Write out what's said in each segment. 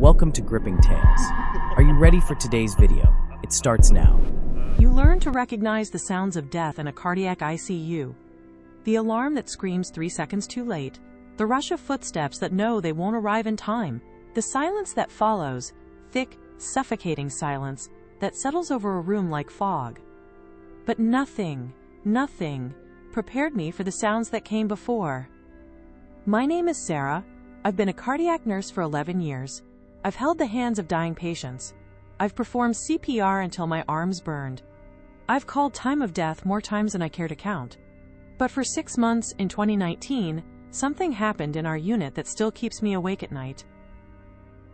Welcome to Gripping Tales. Are you ready for today's video? It starts now. You learn to recognize the sounds of death in a cardiac ICU. The alarm that screams 3 seconds too late. The rush of footsteps that know they won't arrive in time. The silence that follows. Thick, suffocating silence that settles over a room like fog. But nothing prepared me for the sounds that came before. My name is Sarah. I've been a cardiac nurse for 11 years. I've held the hands of dying patients. I've performed CPR until my arms burned. I've called time of death more times than I care to count. But for 6 months in 2019, something happened in our unit that still keeps me awake at night.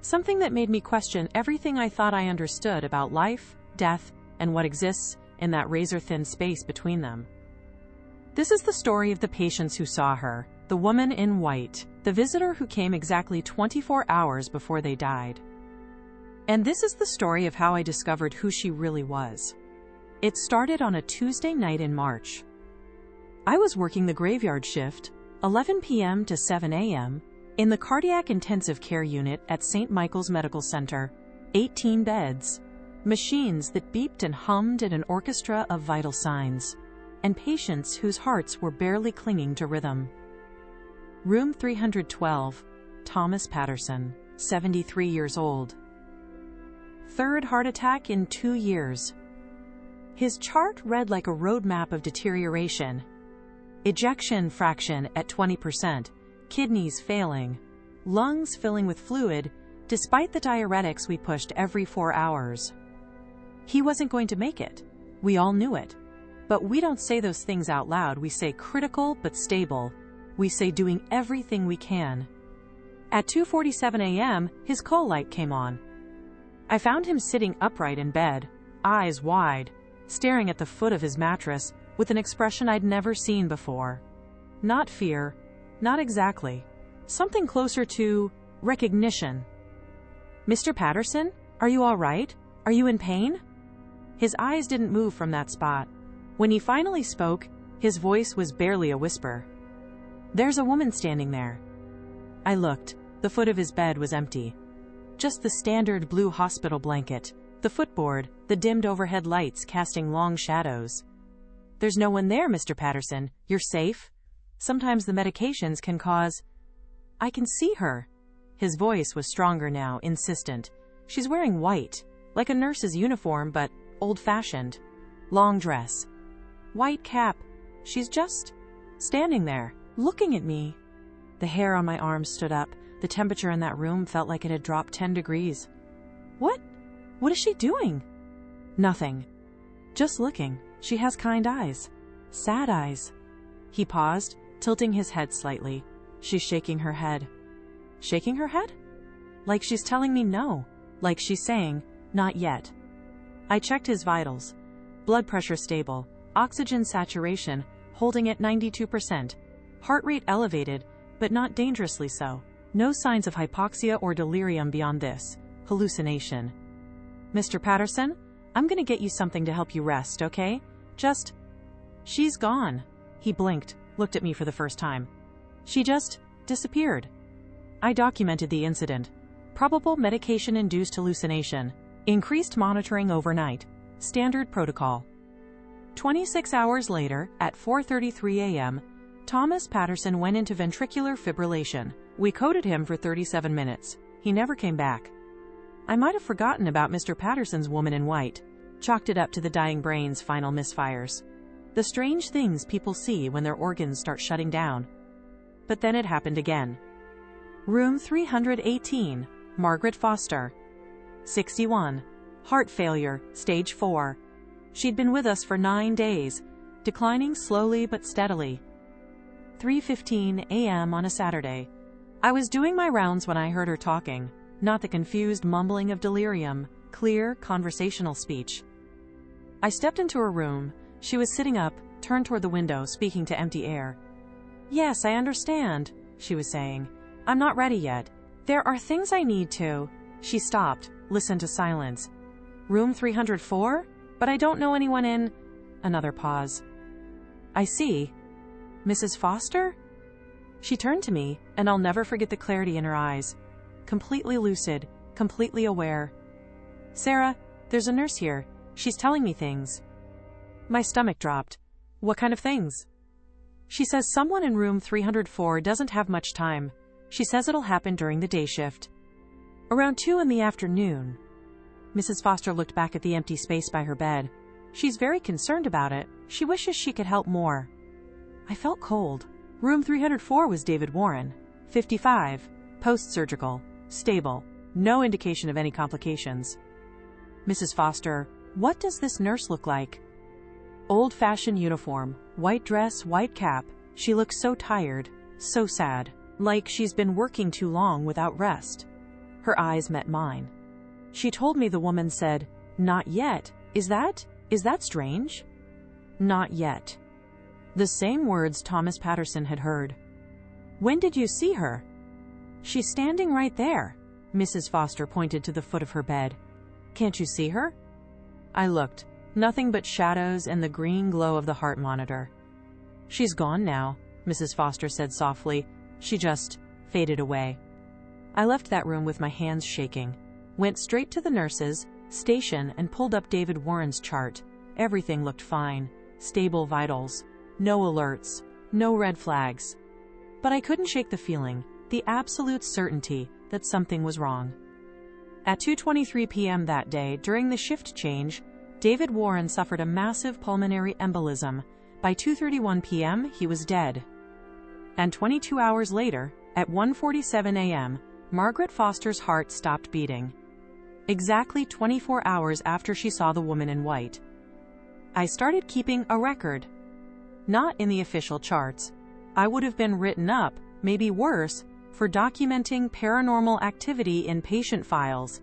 Something that made me question everything I thought I understood about life, death, and what exists in that razor-thin space between them. This is the story of the patients who saw her, the woman in white, the visitor who came exactly 24 hours before they died. And this is the story of how I discovered who she really was. It started on a Tuesday night in March. I was working the graveyard shift, 11 p.m. to 7 a.m., in the cardiac intensive care unit at St. Michael's Medical Center, 18 beds, machines that beeped and hummed in an orchestra of vital signs, and patients whose hearts were barely clinging to rhythm. Room 312, Thomas Patterson, 73 years old. Third heart attack in 2 years. His chart read like a roadmap of deterioration. Ejection fraction at 20%, kidneys failing, lungs filling with fluid, despite the diuretics we pushed every 4 hours. He wasn't going to make it. We all knew it. But we don't say those things out loud. We say critical but stable. We say doing everything we can. At 2:47 a.m., his call light came on. I found him sitting upright in bed, eyes wide, staring at the foot of his mattress with an expression I'd never seen before. Not fear, not exactly. Something closer to recognition. "Mr. Patterson, are you all right? Are you in pain?" His eyes didn't move from that spot. When he finally spoke, his voice was barely a whisper. "There's a woman standing there." I looked. The foot of his bed was empty. Just the standard blue hospital blanket, the footboard, the dimmed overhead lights casting long shadows. "There's no one there, Mr. Patterson. You're safe. Sometimes the medications can cause—" "I can see her." His voice was stronger now, insistent. "She's wearing white, like a nurse's uniform, but old-fashioned. Long dress. White cap. She's just standing there, looking at me." The hair on my arms stood up. The temperature in that room felt like it had dropped 10 degrees. What is she doing?" "Nothing. Just looking. She has kind eyes. Sad eyes." He paused, tilting his head slightly. "She's shaking her head." "Shaking her head?" "Like she's telling me no. Like she's saying, not yet." I checked his vitals. Blood pressure stable. Oxygen saturation holding at 92%. Heart rate elevated, but not dangerously so. No signs of hypoxia or delirium beyond this. Hallucination. "Mr. Patterson, I'm gonna get you something to help you rest, okay? Just—" "She's gone." He blinked, looked at me for the first time. "She just disappeared." I documented the incident. Probable medication-induced hallucination. Increased monitoring overnight. Standard protocol. 26 hours later, at 4:33 a.m., Thomas Patterson went into ventricular fibrillation. We coded him for 37 minutes. He never came back. I might have forgotten about Mr. Patterson's woman in white, chalked it up to the dying brain's final misfires. The strange things people see when their organs start shutting down. But then it happened again. Room 318, Margaret Foster. 61. Heart failure, stage 4. She'd been with us for 9 days, declining slowly but steadily. 3:15 a.m. on a Saturday. I was doing my rounds when I heard her talking, not the confused mumbling of delirium, clear, conversational speech. I stepped into her room. She was sitting up, turned toward the window, speaking to empty air. "Yes, I understand," she was saying. "I'm not ready yet. There are things I need to—" She stopped, listened to silence. "Room 304? But I don't know anyone in—" Another pause. "I see. Mrs. Foster?" She turned to me, and I'll never forget the clarity in her eyes. Completely lucid, completely aware. "Sarah, there's a nurse here. She's telling me things." My stomach dropped. "What kind of things?" "She says someone in room 304 doesn't have much time. She says it'll happen during the day shift. Around 2 in the afternoon." Mrs. Foster looked back at the empty space by her bed. "She's very concerned about it. She wishes she could help more." I felt cold. Room 304 was David Warren, 55, post-surgical, stable, no indication of any complications. "Mrs. Foster, what does this nurse look like?" "Old-fashioned uniform, white dress, white cap. She looks so tired, so sad, like she's been working too long without rest." Her eyes met mine. "She told me," the woman said, "not yet. Is that strange?" "Not yet." The same words Thomas Patterson had heard. "When did you see her?" "She's standing right there." Mrs. Foster pointed to the foot of her bed. "Can't you see her?" I looked. Nothing but shadows and the green glow of the heart monitor. "She's gone now," Mrs. Foster said softly. "She just faded away." I left that room with my hands shaking, went straight to the nurse's station and pulled up David Warren's chart. Everything looked fine. Stable vitals. No alerts. No red flags. But I couldn't shake the feeling, the absolute certainty that something was wrong. At 2:23 p.m. that day, during the shift change, David Warren suffered a massive pulmonary embolism. By 2:31 p.m., he was dead. And 22 hours later, at 1:47 a.m., Margaret Foster's heart stopped beating. Exactly 24 hours after she saw the woman in white. I started keeping a record. Not in the official charts. I would have been written up, maybe worse, for documenting paranormal activity in patient files.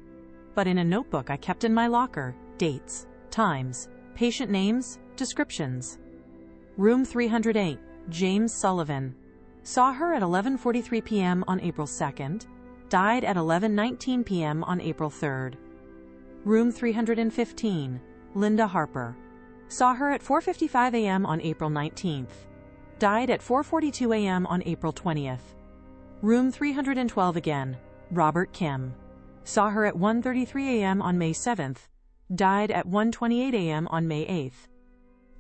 But in a notebook I kept in my locker, dates, times, patient names, descriptions. Room 308, James Sullivan. Saw her at 11:43 p.m. on April 2nd. Died at 11:19 p.m. on April 3rd. Room 315, Linda Harper. Saw her at 4:55 a.m. on April 19th. Died at 4:42 a.m. on April 20th. Room 312 again, Robert Kim. Saw her at 1:33 a.m. on May 7th. Died at 1:28 a.m. on May 8th.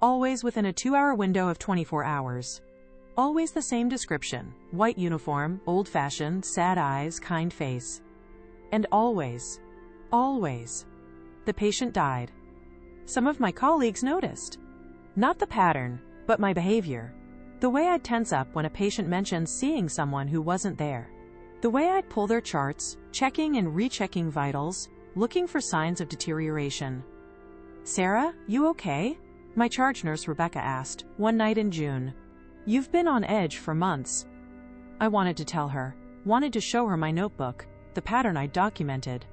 Always within a 2-hour window of 24 hours. Always the same description, white uniform, old-fashioned, sad eyes, kind face. And always, the patient died. Some of my colleagues noticed. Not the pattern, but my behavior. The way I'd tense up when a patient mentioned seeing someone who wasn't there. The way I'd pull their charts, checking and rechecking vitals, looking for signs of deterioration. "Sarah, you okay?" my charge nurse Rebecca asked, one night in June. "You've been on edge for months." I wanted to tell her, wanted to show her my notebook, the pattern I'd documented.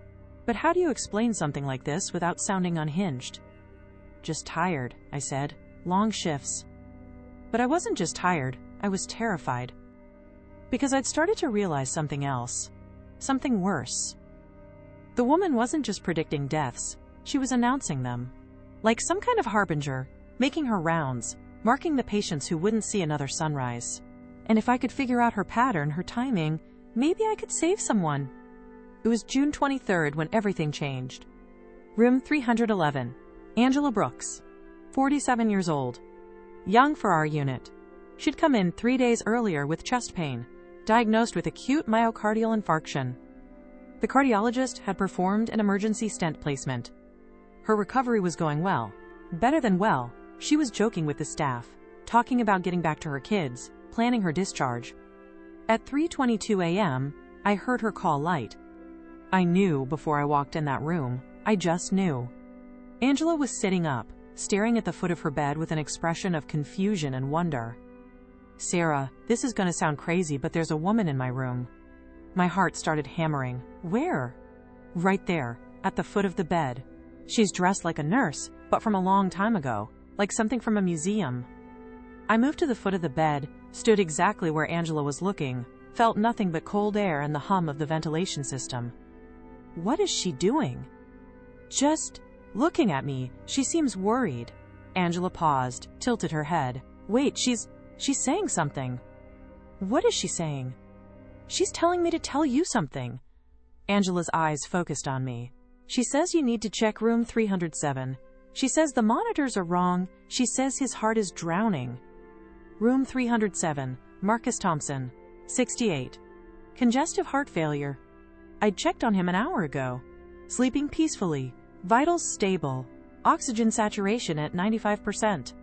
But how do you explain something like this without sounding unhinged? "Just tired," I said. "Long shifts." But I wasn't just tired, I was terrified. Because I'd started to realize something else. Something worse. The woman wasn't just predicting deaths, she was announcing them. Like some kind of harbinger, making her rounds, marking the patients who wouldn't see another sunrise. And if I could figure out her pattern, her timing, maybe I could save someone. It was June 23rd when everything changed. Room 311. Angela Brooks. 47 years old. Young for our unit. She'd come in 3 days earlier with chest pain, diagnosed with acute myocardial infarction. The cardiologist had performed an emergency stent placement. Her recovery was going well. Better than well. She was joking with the staff, talking about getting back to her kids, planning her discharge. At 3:22 a.m., I heard her call light. I knew before I walked in that room. I just knew. Angela was sitting up, staring at the foot of her bed with an expression of confusion and wonder. "Sarah, this is going to sound crazy, but there's a woman in my room." My heart started hammering. "Where?" "Right there, at the foot of the bed. She's dressed like a nurse, but from a long time ago, like something from a museum." I moved to the foot of the bed, stood exactly where Angela was looking, felt nothing but cold air and the hum of the ventilation system. What is she doing? Just looking at me. She seems worried. Angela paused, tilted her head. "Wait, she's saying something." "What is she saying?" "She's telling me to tell you something." Angela's eyes focused on me. She says you need to check room 307. She says the monitors are wrong. She says his heart is drowning. Room 307, Marcus Thompson, 68. Congestive heart failure. I'd checked on him an hour ago. Sleeping peacefully. Vitals stable. Oxygen saturation at 95%.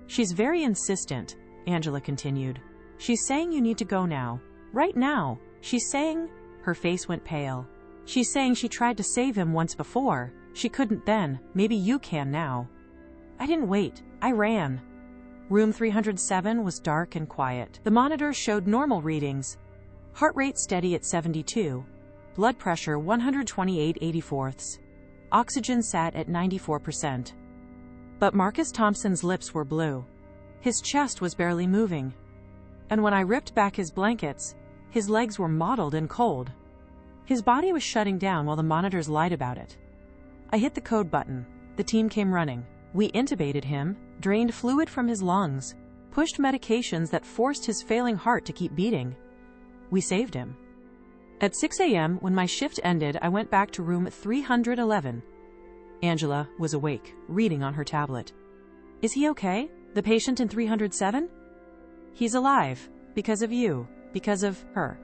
She's very insistent, Angela continued. She's saying you need to go now. Right now. She's saying... Her face went pale. She's saying she tried to save him once before. She couldn't then. Maybe you can now. I didn't wait. I ran. Room 307 was dark and quiet. The monitors showed normal readings. Heart rate steady at 72. Blood pressure 128/84. Oxygen sat at 94%. But Marcus Thompson's lips were blue. His chest was barely moving. And when I ripped back his blankets, his legs were mottled and cold. His body was shutting down while the monitors lied about it. I hit the code button. The team came running. We intubated him, drained fluid from his lungs, pushed medications that forced his failing heart to keep beating. We saved him. At 6 a.m., when my shift ended, I went back to room 311. Angela was awake, reading on her tablet. Is he okay? The patient in 307? He's alive. Because of you. Because of her.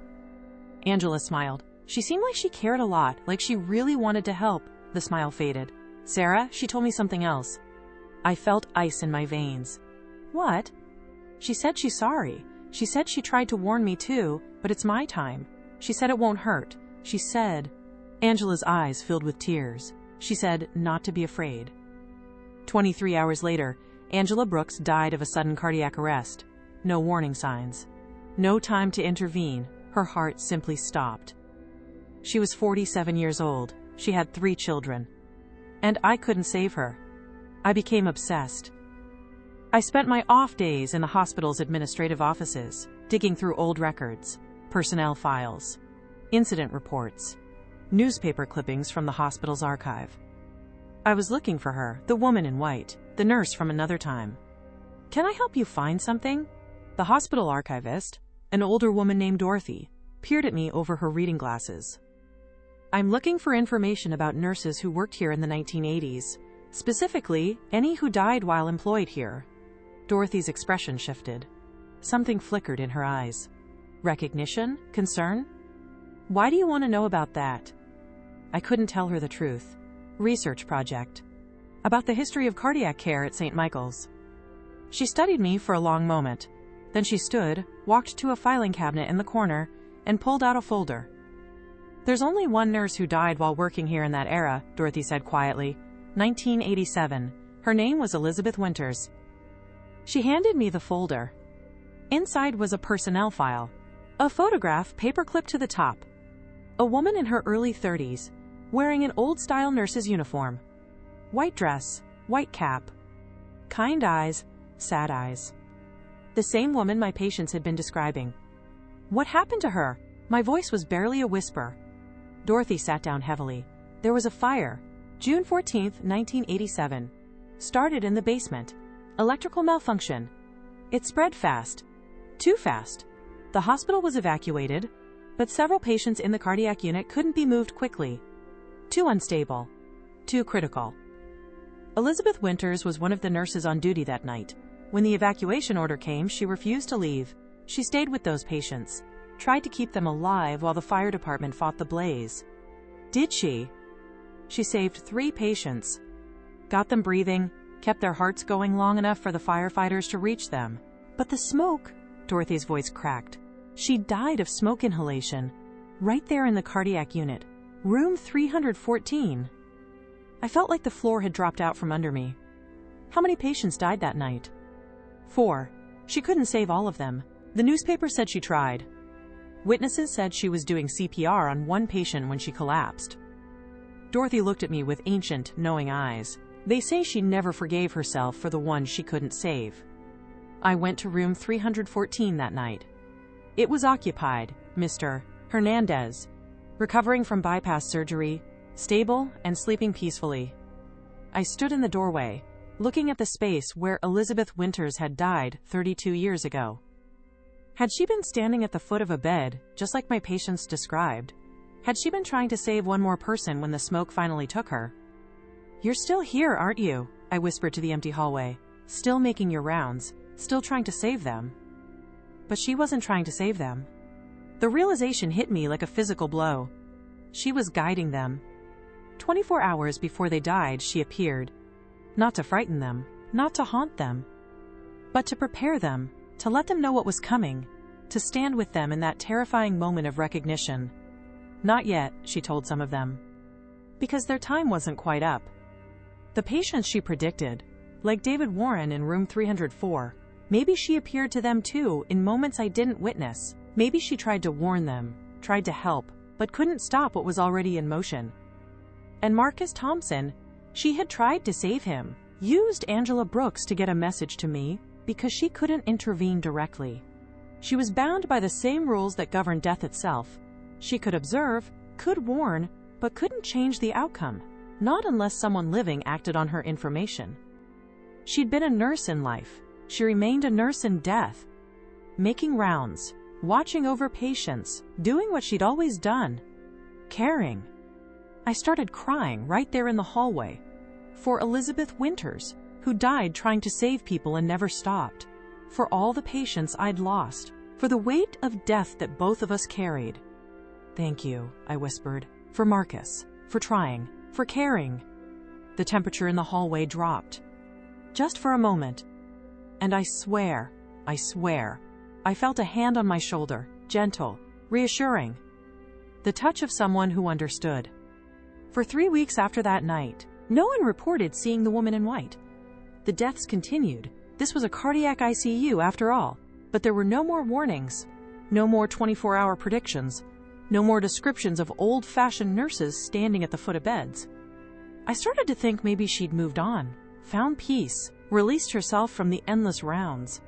Angela smiled. She seemed like she cared a lot, like she really wanted to help. The smile faded. Sarah, she told me something else. I felt ice in my veins. What? She said she's sorry. She said she tried to warn me too, but it's my time. She said it won't hurt. She said... Angela's eyes filled with tears. She said not to be afraid. 23 hours later, Angela Brooks died of a sudden cardiac arrest. No warning signs. No time to intervene. Her heart simply stopped. She was 47 years old. She had 3 children. And I couldn't save her. I became obsessed. I spent my off days in the hospital's administrative offices, digging through old records, personnel files, incident reports, newspaper clippings from the hospital's archive. I was looking for her, the woman in white, the nurse from another time. Can I help you find something? The hospital archivist, an older woman named Dorothy, peered at me over her reading glasses. I'm looking for information about nurses who worked here in the 1980s, specifically, any who died while employed here. Dorothy's expression shifted. Something flickered in her eyes. Recognition? Concern? Why do you want to know about that? I couldn't tell her the truth. Research project. About the history of cardiac care at St. Michael's. She studied me for a long moment. Then she stood, walked to a filing cabinet in the corner, and pulled out a folder. There's only one nurse who died while working here in that era, Dorothy said quietly. 1987. Her name was Elizabeth Winters. She handed me the folder. Inside was a personnel file. A photograph paperclipped to the top. A woman in her early 30s, wearing an old-style nurse's uniform. White dress, white cap. Kind eyes, sad eyes. The same woman my patients had been describing. What happened to her? My voice was barely a whisper. Dorothy sat down heavily. There was a fire. June 14, 1987. Started in the basement. Electrical malfunction. It spread fast. Too fast. The hospital was evacuated, but several patients in the cardiac unit couldn't be moved quickly. Too unstable. Too critical. Elizabeth Winters was one of the nurses on duty that night. When the evacuation order came, she refused to leave. She stayed with those patients, tried to keep them alive while the fire department fought the blaze. Did she? She saved 3 patients. Got them breathing, kept their hearts going long enough for the firefighters to reach them. But the smoke, Dorothy's voice cracked. She died of smoke inhalation. Right there in the cardiac unit. Room 314. I felt like the floor had dropped out from under me. How many patients died that night? 4. She couldn't save all of them. The newspaper said she tried. Witnesses said she was doing CPR on one patient when she collapsed. Dorothy looked at me with ancient, knowing eyes. They say she never forgave herself for the one she couldn't save. I went to room 314 that night. It was occupied, Mr. Hernandez, recovering from bypass surgery, stable and sleeping peacefully. I stood in the doorway, looking at the space where Elizabeth Winters had died 32 years ago. Had she been standing at the foot of a bed, just like my patients described? Had she been trying to save one more person when the smoke finally took her? "You're still here, aren't you?" I whispered to the empty hallway. "Still making your rounds, still trying to save them." But she wasn't trying to save them. The realization hit me like a physical blow. She was guiding them. 24 hours before they died, she appeared. Not to frighten them, not to haunt them, but to prepare them, to let them know what was coming, to stand with them in that terrifying moment of recognition. "Not yet," she told some of them, because their time wasn't quite up. The patients she predicted, like David Warren in room 304, maybe she appeared to them too in moments I didn't witness. Maybe she tried to warn them, tried to help, but couldn't stop what was already in motion. And Marcus Thompson, she had tried to save him, used Angela Brooks to get a message to me because she couldn't intervene directly. She was bound by the same rules that govern death itself. She could observe, could warn, but couldn't change the outcome, not unless someone living acted on her information. She'd been a nurse in life. She remained a nurse in death, making rounds, watching over patients, doing what she'd always done, caring. I started crying right there in the hallway for Elizabeth Winters, who died trying to save people and never stopped, for all the patients I'd lost, for the weight of death that both of us carried. "Thank you," I whispered, "for Marcus, for trying, for caring." The temperature in the hallway dropped, just for a moment, and I swear, I felt a hand on my shoulder, gentle, reassuring, the touch of someone who understood. For 3 weeks after that night, no one reported seeing the woman in white. The deaths continued. This was a cardiac ICU after all, but there were no more warnings, no more 24-hour predictions, no more descriptions of old-fashioned nurses standing at the foot of beds. I started to think maybe she'd moved on, found peace, released herself from the endless rounds.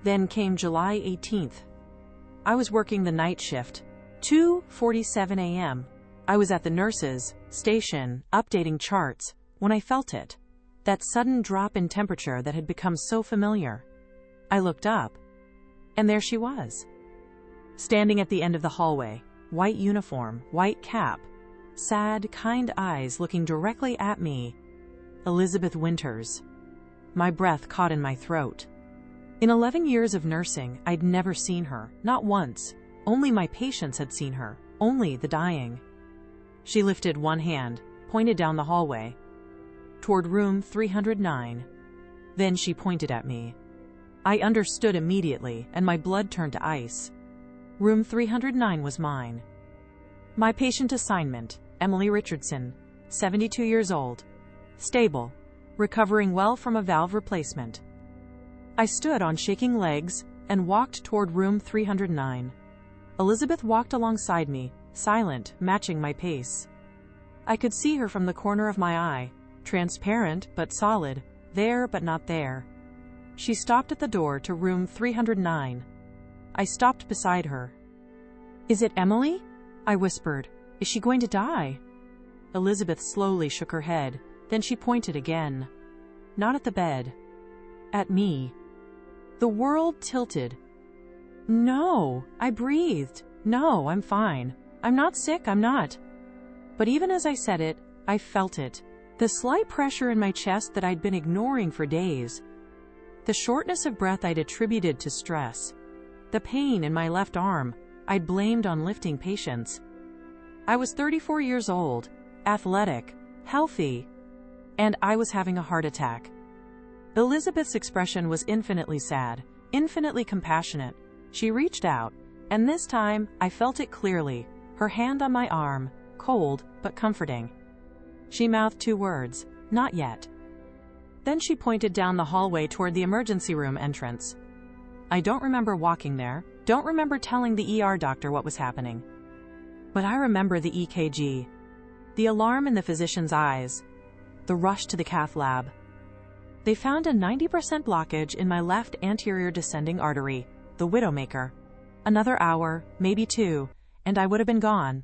Then came July 18th. I was working the night shift, 2:47 a.m. I was at the nurses' station, updating charts, when I felt it, that sudden drop in temperature that had become so familiar. I looked up, and there she was, standing at the end of the hallway, white uniform, white cap, sad, kind eyes looking directly at me. Elizabeth Winters. My breath caught in my throat. In 11 years of nursing, I'd never seen her, not once. Only my patients had seen her, only the dying. She lifted one hand, pointed down the hallway, toward room 309. Then she pointed at me. I understood immediately, and my blood turned to ice. Room 309 was mine. My patient assignment, Emily Richardson, 72 years old, stable, recovering well from a valve replacement. I stood on shaking legs and walked toward room 309. Elizabeth walked alongside me, silent, matching my pace. I could see her from the corner of my eye, transparent but solid, there but not there. She stopped at the door to room 309. I stopped beside her. "Is it Emily?" I whispered. "Is she going to die?" Elizabeth slowly shook her head, then she pointed again. Not at the bed. At me. The world tilted. "No," I breathed. "No, I'm fine. I'm not sick, I'm not." But even as I said it, I felt it. The slight pressure in my chest that I'd been ignoring for days. The shortness of breath I'd attributed to stress. The pain in my left arm I'd blamed on lifting patients. I was 34 years old, athletic, healthy, and I was having a heart attack. Elizabeth's expression was infinitely sad, infinitely compassionate. She reached out, and this time I felt it clearly, her hand on my arm, cold but comforting. She mouthed 2 words, "Not yet." Then she pointed down the hallway toward the emergency room entrance. I don't remember walking there, don't remember telling the ER doctor what was happening. But I remember the EKG, the alarm in the physician's eyes, the rush to the cath lab. They found a 90% blockage in my left anterior descending artery, the widowmaker. Another hour, maybe 2, and I would have been gone.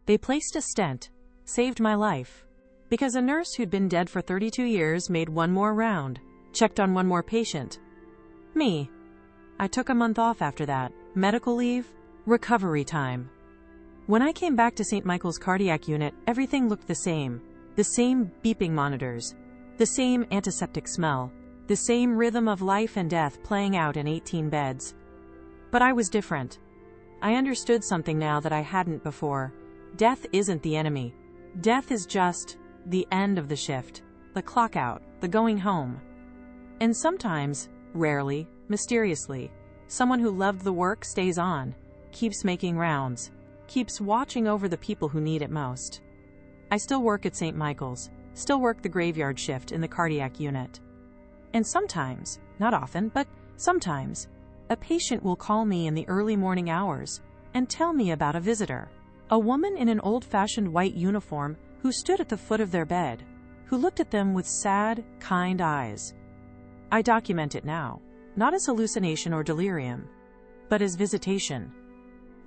They placed a stent, saved my life, because a nurse who'd been dead for 32 years made one more round, checked on one more patient. Me. I took a month off after that, medical leave, recovery time. When I came back to St. Michael's cardiac unit, everything looked the same. The same beeping monitors, the same antiseptic smell, the same rhythm of life and death playing out in 18 beds. But I was different. I understood something now that I hadn't before. Death isn't the enemy. Death is just the end of the shift, the clock out, the going home. And sometimes, rarely, mysteriously, someone who loved the work stays on, keeps making rounds, keeps watching over the people who need it most. I still work at St. Michael's, still work the graveyard shift in the cardiac unit. And sometimes, not often, but sometimes, a patient will call me in the early morning hours and tell me about a visitor. A woman in an old-fashioned white uniform who stood at the foot of their bed, who looked at them with sad, kind eyes. I document it now, not as hallucination or delirium, but as visitation.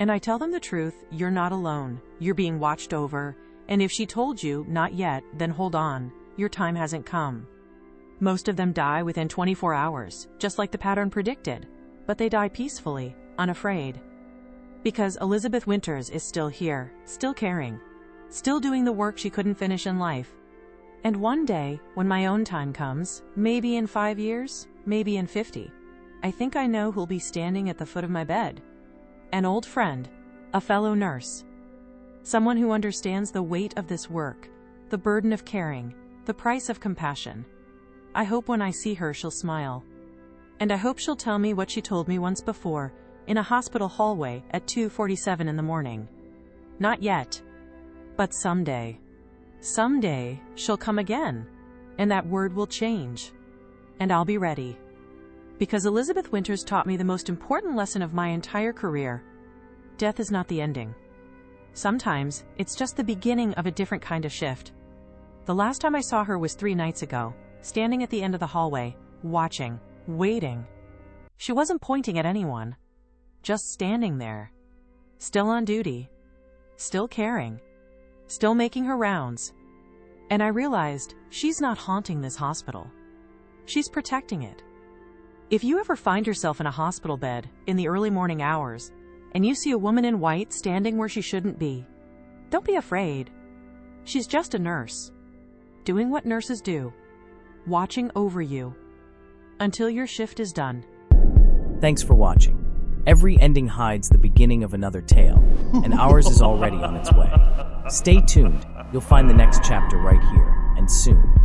And I tell them the truth, you're not alone, you're being watched over, and if she told you, not yet, then hold on, your time hasn't come. Most of them die within 24 hours, just like the pattern predicted, but they die peacefully, unafraid. Because Elizabeth Winters is still here, still caring, still doing the work she couldn't finish in life. And one day, when my own time comes, maybe in 5 years, maybe in 50, I think I know who'll be standing at the foot of my bed. An old friend, a fellow nurse. Someone who understands the weight of this work, the burden of caring, the price of compassion. I hope when I see her she'll smile. And I hope she'll tell me what she told me once before, in a hospital hallway at 2:47 in the morning. Not yet. But someday. Someday, she'll come again, and that word will change. And I'll be ready. Because Elizabeth Winters taught me the most important lesson of my entire career. Death is not the ending. Sometimes, it's just the beginning of a different kind of shift. The last time I saw her was 3 nights ago, standing at the end of the hallway, watching, waiting. She wasn't pointing at anyone, just standing there, still on duty, still caring, still making her rounds. And I realized she's not haunting this hospital. She's protecting it. If you ever find yourself in a hospital bed in the early morning hours, and you see a woman in white standing where she shouldn't be, don't be afraid. She's just a nurse, doing what nurses do, watching over you, until your shift is done. Thanks for watching. Every ending hides the beginning of another tale, and ours is already on its way. Stay tuned. You'll find the next chapter right here, and soon.